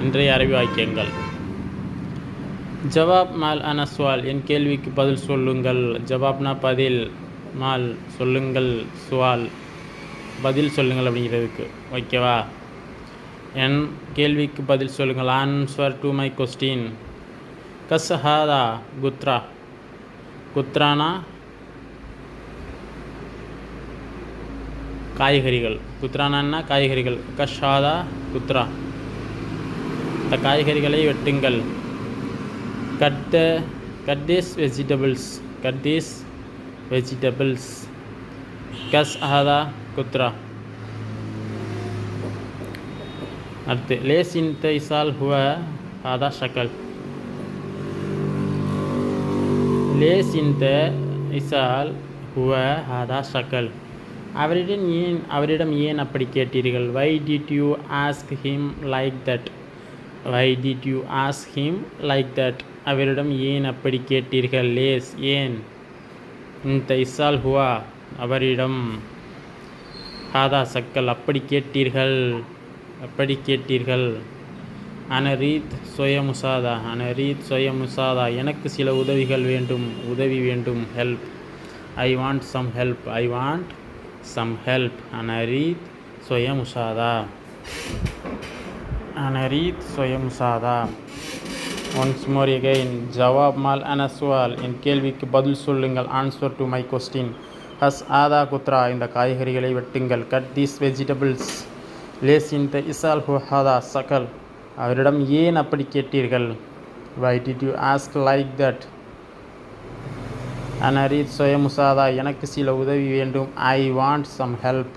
இன்றைய அரபி வாக்கியங்கள். ஜவாப் மால் அனஸ்வால், என் கேள்விக்கு பதில் சொல்லுங்கள். ஜவாப்னா பதில், மால் சொல்லுங்கள், சுவால் பதில் சொல்லுங்கள் அப்படிங்கிறதுக்கு. ஓகேவா? என் கேள்விக்கு பதில் சொல்லுங்கள். Answer to my question. கஸ்ஹாதா குத்ரா. குத்ரானா காய்கறிகள். குத்ரானா காய்கறிகள். கஷாதா குத்ரா, இந்த காய்கறிகளை வெட்டுங்கள். Cut this vegetables. Cut this vegetables. கஸ்ஹாதா குத்ரா. அடுத்து லேஸ் இந்த இசால் ஹுவ ஹாதா ஷக்கல். லேஸ் இந்த இசால் ஹுவ ஹாதா ஷக்கல். அவரிடம் ஏன் அப்படி கேட்டீர்கள்? Why did you ask him like that. Why did you ask him like that. அவரிடம் ஏன் அப்படி கேட்டீர்கள்? லேஸ் ஏன். இந்த இசால் ஹுவா அவரிடம். ஹாதா சக்கல் அப்படி கேட்டீர்கள். அப்படி கேட்டீர்கள். அனரீத் சொய முசாதா. அனரீத் சொய முசாதா எனக்கு சில உதவிகள் வேண்டும். உதவி வேண்டும். Help. I want some help. I want some help. அனரீத் சொய முசாதா. அனரீத் சொய முசாதா. Once more again. ஜவாப் மால் அனஸ்வால், என் கேள்விக்கு பதில் சொல்லுங்கள். Answer to my question. ஹஸ் ஆதா குத்ரா, இந்த காய்கறிகளை வெட்டுங்கள். Cut these vegetables. லேஸ் இந்த இசால் ஹு ஹாதா சகல், அவரிடம் ஏன் அப்படி கேட்டீர்கள்? Why did you ask like that. அனரீத் சொய முசாதா எனக்கு சில உதவி வேண்டும். I want some help.